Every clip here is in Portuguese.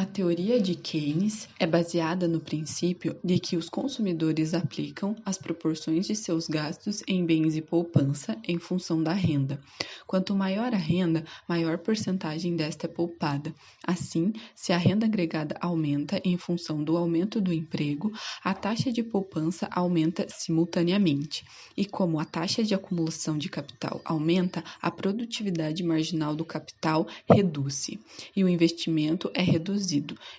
A teoria de Keynes é baseada no princípio de que os consumidores aplicam as proporções de seus gastos em bens e poupança em função da renda. Quanto maior a renda, maior porcentagem desta é poupada. Assim, se a renda agregada aumenta em função do aumento do emprego, a taxa de poupança aumenta simultaneamente. E como a taxa de acumulação de capital aumenta, a produtividade marginal do capital reduz-se e o investimento é reduzido,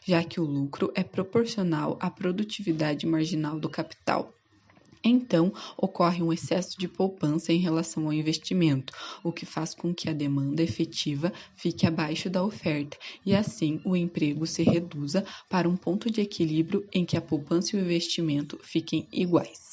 já que o lucro é proporcional à produtividade marginal do capital. Então, ocorre um excesso de poupança em relação ao investimento, o que faz com que a demanda efetiva fique abaixo da oferta e, assim, o emprego se reduza para um ponto de equilíbrio em que a poupança e o investimento fiquem iguais.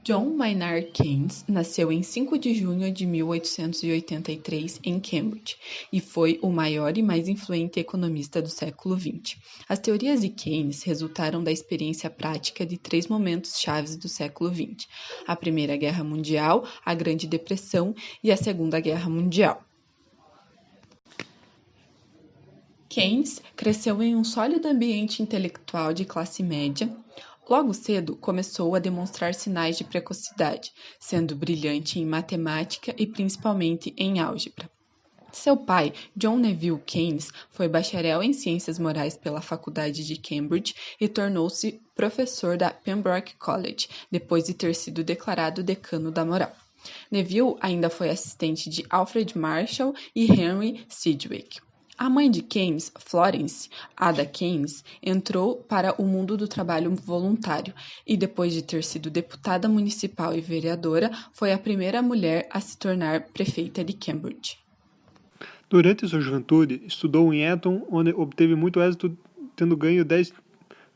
John Maynard Keynes nasceu em 5 de junho de 1883 em Cambridge e foi o maior e mais influente economista do século XX. As teorias de Keynes resultaram da experiência prática de 3 momentos chaves do século XX: a Primeira Guerra Mundial, a Grande Depressão e a Segunda Guerra Mundial. Keynes cresceu em um sólido ambiente intelectual de classe média. Logo cedo, começou a demonstrar sinais de precocidade, sendo brilhante em matemática e principalmente em álgebra. Seu pai, John Neville Keynes, foi bacharel em Ciências Morais pela Faculdade de Cambridge e tornou-se professor da Pembroke College, depois de ter sido declarado decano da moral. Neville ainda foi assistente de Alfred Marshall e Henry Sidgwick. A mãe de Keynes, Florence Ada Keynes, entrou para o mundo do trabalho voluntário e, depois de ter sido deputada municipal e vereadora, foi a primeira mulher a se tornar prefeita de Cambridge. Durante sua juventude, estudou em Eton, onde obteve muito êxito, tendo ganho 10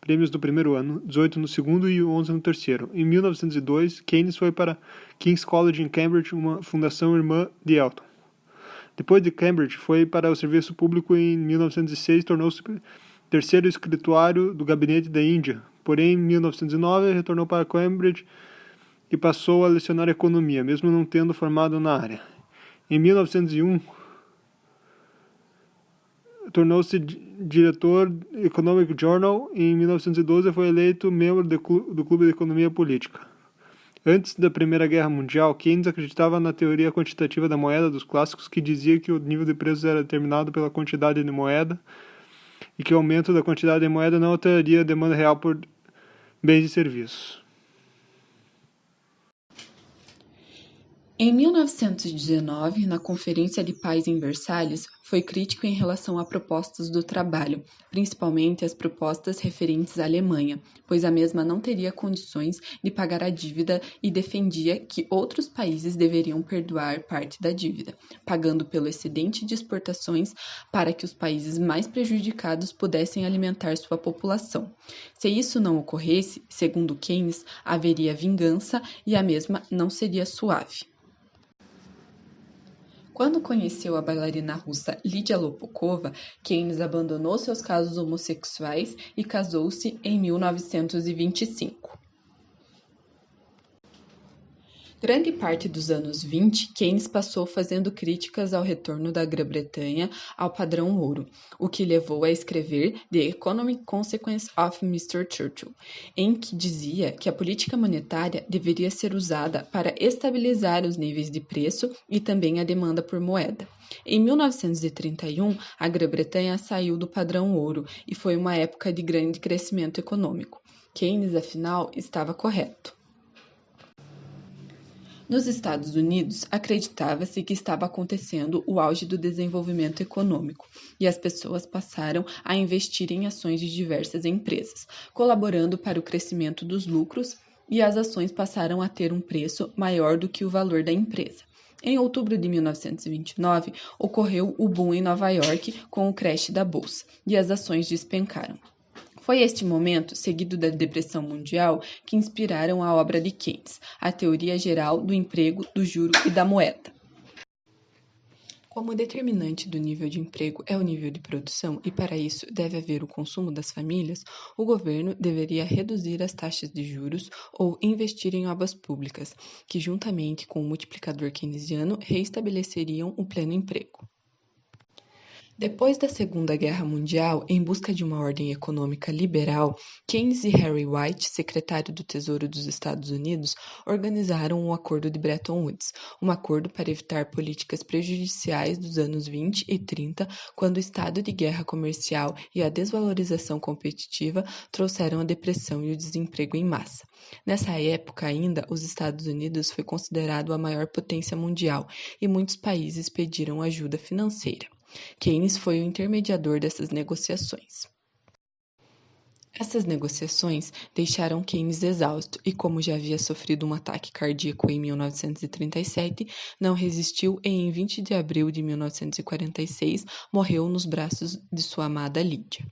prêmios no primeiro ano, 18 no segundo e 11 no terceiro. Em 1902, Keynes foi para King's College em Cambridge, uma fundação irmã de Eton. Depois de Cambridge, foi para o serviço público e em 1906 tornou-se terceiro escrituário do Gabinete da Índia. Porém, em 1909, retornou para Cambridge e passou a lecionar economia, mesmo não tendo formado na área. Em 1901, tornou-se diretor do Economic Journal e em 1912 foi eleito membro do Clube de Economia Política. Antes da Primeira Guerra Mundial, Keynes acreditava na teoria quantitativa da moeda dos clássicos, que dizia que o nível de preços era determinado pela quantidade de moeda e que o aumento da quantidade de moeda não alteraria a demanda real por bens e serviços. Em 1919, na Conferência de Paz em Versalhes, foi crítico em relação a propostas do trabalho, principalmente as propostas referentes à Alemanha, pois a mesma não teria condições de pagar a dívida e defendia que outros países deveriam perdoar parte da dívida, pagando pelo excedente de exportações para que os países mais prejudicados pudessem alimentar sua população. Se isso não ocorresse, segundo Keynes, haveria vingança e a mesma não seria suave. Quando conheceu a bailarina russa Lídia Lopukova, Keynes abandonou seus casos homossexuais e casou-se em 1925. Grande parte dos anos 20, Keynes passou fazendo críticas ao retorno da Grã-Bretanha ao padrão ouro, o que levou a escrever The Economic Consequences of Mr. Churchill, em que dizia que a política monetária deveria ser usada para estabilizar os níveis de preço e também a demanda por moeda. Em 1931, a Grã-Bretanha saiu do padrão ouro e foi uma época de grande crescimento econômico. Keynes, afinal, estava correto. Nos Estados Unidos, acreditava-se que estava acontecendo o auge do desenvolvimento econômico e as pessoas passaram a investir em ações de diversas empresas, colaborando para o crescimento dos lucros, e as ações passaram a ter um preço maior do que o valor da empresa. Em outubro de 1929, ocorreu o boom em Nova York com o crash da bolsa e as ações despencaram. Foi este momento, seguido da Depressão Mundial, que inspiraram a obra de Keynes, a teoria geral do emprego, do juro e da moeda. Como determinante do nível de emprego é o nível de produção e para isso deve haver o consumo das famílias, o governo deveria reduzir as taxas de juros ou investir em obras públicas, que juntamente com o multiplicador keynesiano reestabeleceriam o pleno emprego. Depois da Segunda Guerra Mundial, em busca de uma ordem econômica liberal, Keynes e Harry White, secretário do Tesouro dos Estados Unidos, organizaram o Acordo de Bretton Woods, um acordo para evitar políticas prejudiciais dos anos 20 e 30, quando o estado de guerra comercial e a desvalorização competitiva trouxeram a depressão e o desemprego em massa. Nessa época ainda, os Estados Unidos foi considerado a maior potência mundial e muitos países pediram ajuda financeira. Keynes foi o intermediador dessas negociações. Essas negociações deixaram Keynes exausto e, como já havia sofrido um ataque cardíaco em 1937, não resistiu e, em 20 de abril de 1946, morreu nos braços de sua amada Lídia.